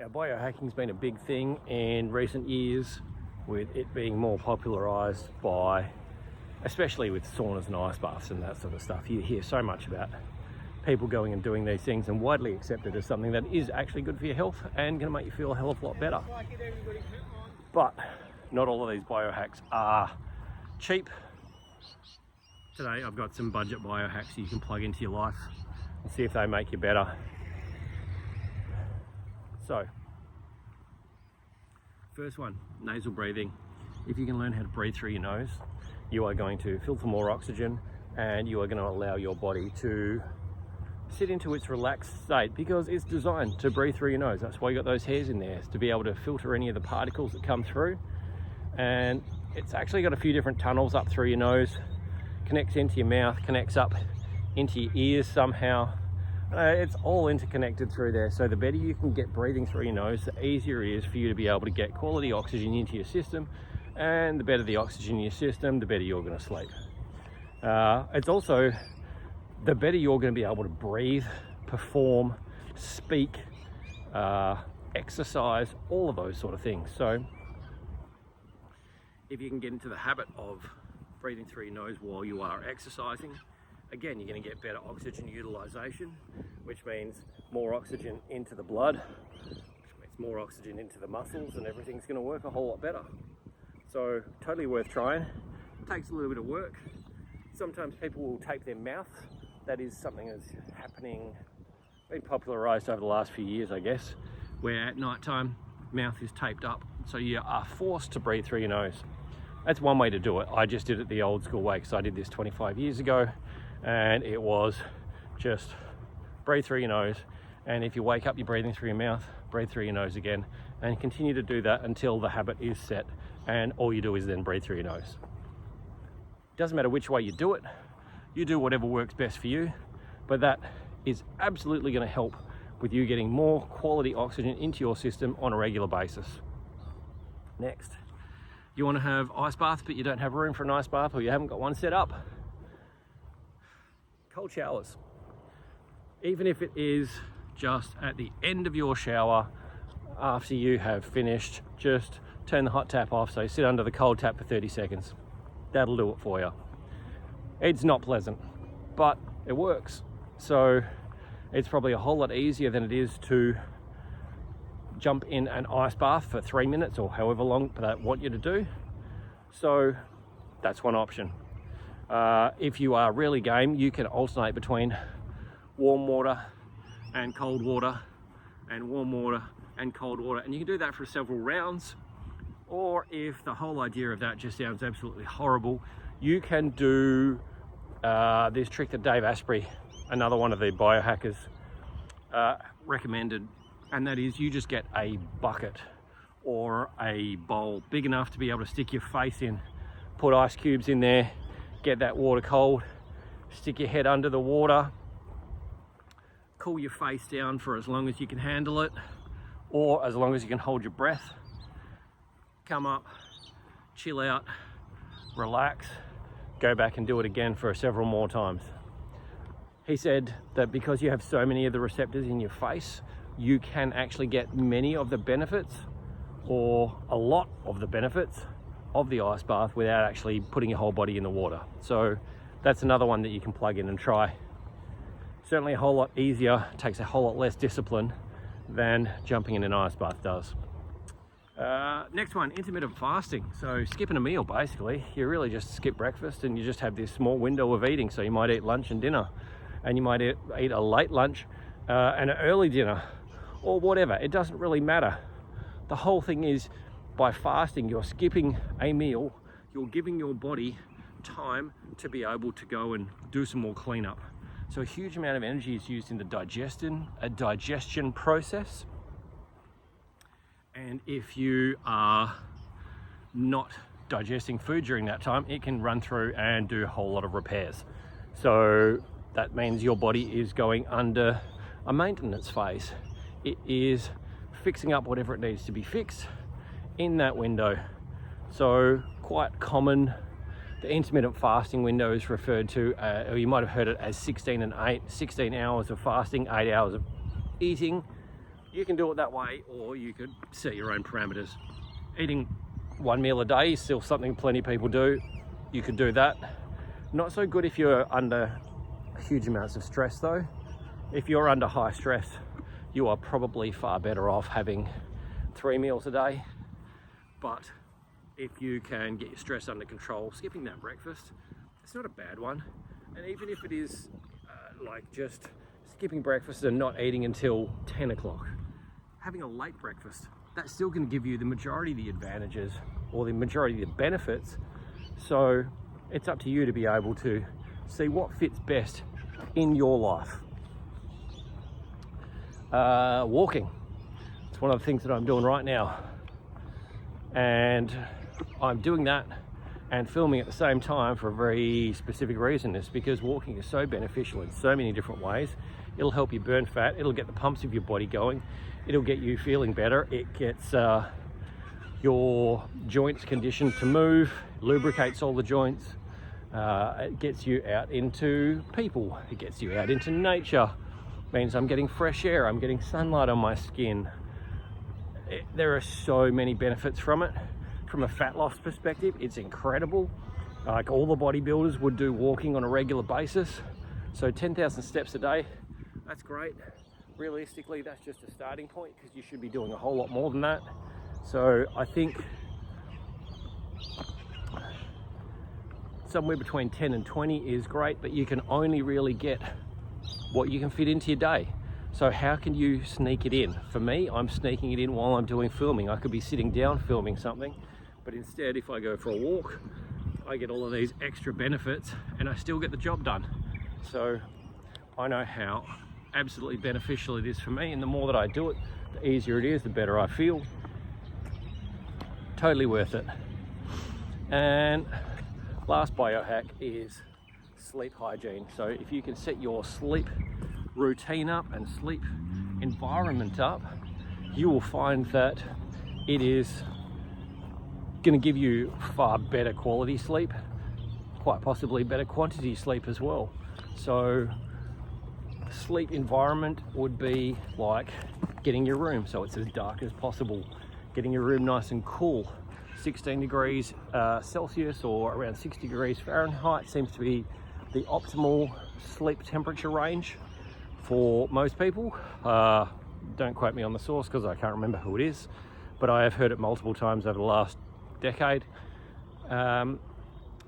Now, biohacking's been a big thing in recent years, with it being more popularised by, especially with saunas and ice baths and that sort of stuff. You hear so much about people going and doing these things, and widely accepted as something that is actually good for your health and going to make you feel a hell of a lot better. But not all of these biohacks are cheap. Today I've got some budget biohacks you can plug into your life and see if they make you better. So, first one, nasal breathing. If you can learn how to breathe through your nose, you are going to filter more oxygen and you are going to allow your body to sit into its relaxed state, because it's designed to breathe through your nose. That's why you got those hairs in there, is to be able to filter any of the particles that come through. And it's actually got a few different tunnels up through your nose, connects into your mouth, connects up into your ears somehow. It's all interconnected through there. So the better you can get breathing through your nose, the easier it is for you to be able to get quality oxygen into your system. And the better the oxygen in your system, the better you're going to sleep. It's also the better you're going to be able to breathe, perform, speak, exercise, all of those sort of things. So if you can get into the habit of breathing through your nose while you are exercising, again, you're going to get better oxygen utilization, which means more oxygen into the blood, which means more oxygen into the muscles, and everything's going to work a whole lot better. So totally worth trying. It takes a little bit of work. Sometimes people will tape their mouth. That is something that's happening, been popularised over the last few years, I guess, where at night time, mouth is taped up, so you are forced to breathe through your nose. That's one way to do it. I just did it the old school way, because I did this 25 years ago, and it was just breathe through your nose, and if you wake up, you're breathing through your mouth, breathe through your nose again, and continue to do that until the habit is set, and all you do is then breathe through your nose. Doesn't matter which way you do it, you do whatever works best for you, but that is absolutely going to help with you getting more quality oxygen into your system on a regular basis. Next, you want to have ice bath, but you don't have room for an ice bath, or you haven't got one set up. Cold showers. Even if it is just at the end of your shower, after you have finished, just turn the hot tap off, so sit under the cold tap for 30 seconds. That'll do it for you. It's not pleasant, but it works. So it's probably a whole lot easier than it is to jump in an ice bath for 3 minutes or however long they want you to do. So that's one option. If you are really game, you can alternate between warm water and cold water, and warm water and cold water, and you can do that for several rounds. Or if the whole idea of that just sounds absolutely horrible, you can do this trick that Dave Asprey, another one of the biohackers, recommended, and that is you just get a bucket or a bowl big enough to be able to stick your face in, put ice cubes in there, get that water cold, stick your head under the water, cool your face down for as long as you can handle it, or as long as you can hold your breath. Come up, chill out, relax, go back and do it again for several more times. He said that because you have so many of the receptors in your face, you can actually get many of the benefits, or a lot of the benefits, of the ice bath without actually putting your whole body in the water. So that's another one that you can plug in and try. Certainly a whole lot easier, takes a whole lot less discipline than jumping in an ice bath does. Next one, intermittent fasting. So skipping a meal, basically. You really just skip breakfast and you just have this small window of eating. So you might eat lunch and dinner, and you might eat a late lunch and an early dinner, or whatever. It doesn't really matter. The whole thing is, by fasting, you're skipping a meal, you're giving your body time to be able to go and do some more cleanup. So a huge amount of energy is used in the digestion process. And if you are not digesting food during that time, it can run through and do a whole lot of repairs. So that means your body is going under a maintenance phase. It is fixing up whatever it needs to be fixed in that window. So quite common. The intermittent fasting window is referred to, or you might have heard it as 16 and 8, 16 hours of fasting, 8 hours of eating. You can do it that way, or you could set your own parameters. Eating one meal a day is still something plenty of people do. You could do that. Not so good if you're under huge amounts of stress though. If you're under high stress, you are probably far better off having 3 meals a day. But if you can get your stress under control, skipping that breakfast, it's not a bad one. And even if it is like just skipping breakfast and not eating until 10 o'clock, having a late breakfast, that's still going to give you the majority of the advantages or the majority of the benefits. So it's up to you to be able to see what fits best in your life. Walking, it's one of the things that I'm doing right now, and I'm doing that and filming at the same time for a very specific reason. It's because walking is so beneficial in so many different ways. It'll help you burn fat, it'll get the pumps of your body going, it'll get you feeling better, it gets your joints conditioned to move, lubricates all the joints, it gets you out into people, it gets you out into nature. Means I'm getting fresh air, I'm getting sunlight on my skin. There are so many benefits from it. From a fat loss perspective, it's incredible. Like all the bodybuilders would do walking on a regular basis. So 10,000 steps a day, that's great. Realistically, that's just a starting point because you should be doing a whole lot more than that. So I think somewhere between 10 and 20 is great, but you can only really get what you can fit into your day. So how can you sneak it in? For me, I'm sneaking it in while I'm doing filming. I could be sitting down filming something, but instead if I go for a walk, I get all of these extra benefits and I still get the job done. So I know how absolutely beneficial it is for me, and the more that I do it, the easier it is, the better I feel. Totally worth it. And last biohack is sleep hygiene. So if you can set your sleep routine up and sleep environment up, you will find that it is going to give you far better quality sleep, quite possibly better quantity sleep as well. So sleep environment would be like getting your room so it's as dark as possible, getting your room nice and cool. 16 degrees Celsius or around 60 degrees Fahrenheit seems to be the optimal sleep temperature range for most people. Don't quote me on the source because I can't remember who it is, but I have heard it multiple times over the last decade, and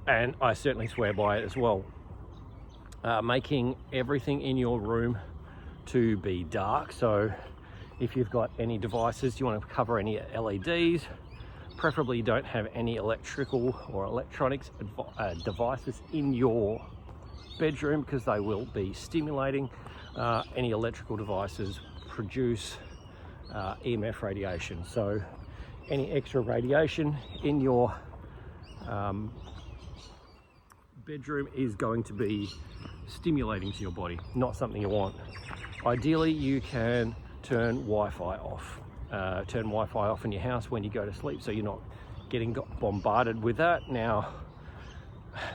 I certainly swear by it as well. Making everything in your room to be dark. So if you've got any devices, you want to cover any LEDs, preferably you don't have any electrical or electronics devices in your bedroom because they will be stimulating. Any electrical devices produce EMF radiation, so any extra radiation in your bedroom is going to be stimulating to your body, not something you want. Ideally you can turn Wi-Fi off. Turn Wi-Fi off in your house when you go to sleep so you're not getting bombarded with that. Now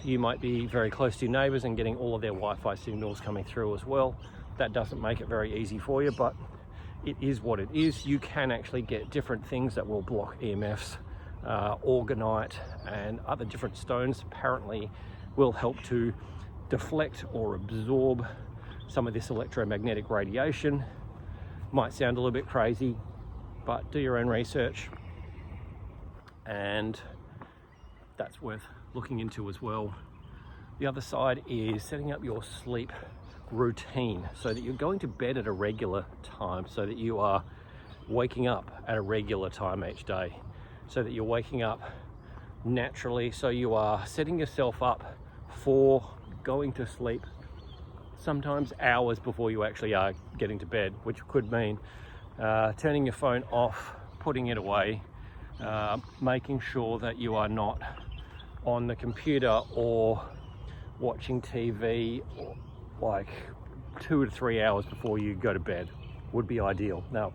you might be very close to your neighbors and getting all of their Wi-Fi signals coming through as well. That doesn't make it very easy for you, but it is what it is. You can actually get different things that will block EMFs. Orgonite and other different stones apparently will help to deflect or absorb some of this electromagnetic radiation. Might sound a little bit crazy, but do your own research, and that's worth looking into as well. The other side is setting up your sleep routine so that you're going to bed at a regular time, so that you are waking up at a regular time each day, so that you're waking up naturally, so you are setting yourself up for going to sleep sometimes hours before you actually are getting to bed, which could mean turning your phone off, putting it away, making sure that you are not on the computer or watching TV like 2 to 3 hours before you go to bed would be ideal. Now,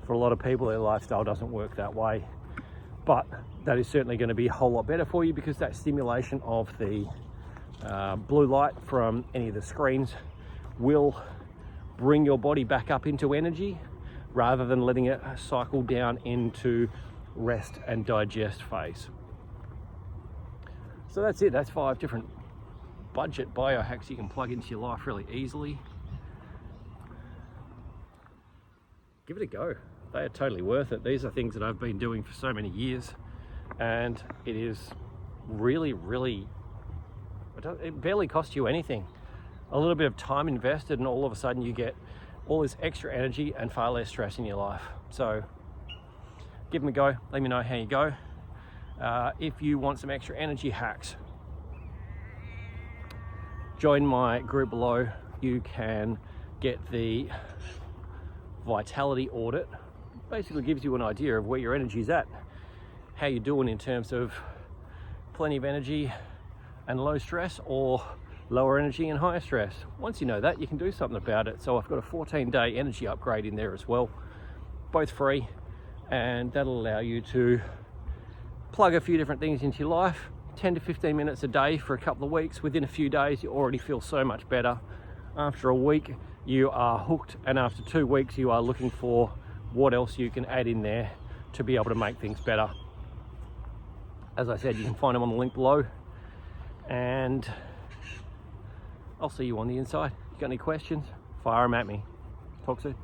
for a lot of people, their lifestyle doesn't work that way, but that is certainly going to be a whole lot better for you because that stimulation of the blue light from any of the screens will bring your body back up into energy, rather than letting it cycle down into rest and digest phase. So that's it. That's 5 different budget biohacks you can plug into your life really easily. Give it a go. They are totally worth it. These are things that I've been doing for so many years, and it is really, really, it barely costs you anything. A little bit of time invested, and all of a sudden you get all this extra energy and far less stress in your life. So give them a go. Let me know how you go. If you want some extra energy hacks, join my group below. You can get the Vitality Audit. Basically gives you an idea of where your energy's at, how you're doing in terms of plenty of energy and low stress, or lower energy and higher stress. Once you know that, you can do something about it. So I've got a 14-day energy upgrade in there as well, both free, and that'll allow you to plug a few different things into your life. 10 to 15 minutes a day for a couple of weeks. Within a few days, you already feel so much better. After a week, you are hooked, and after 2 weeks, you are looking for what else you can add in there to be able to make things better. As I said, you can find them on the link below, and I'll see you on the inside. If you got any questions, fire them at me. Talk soon.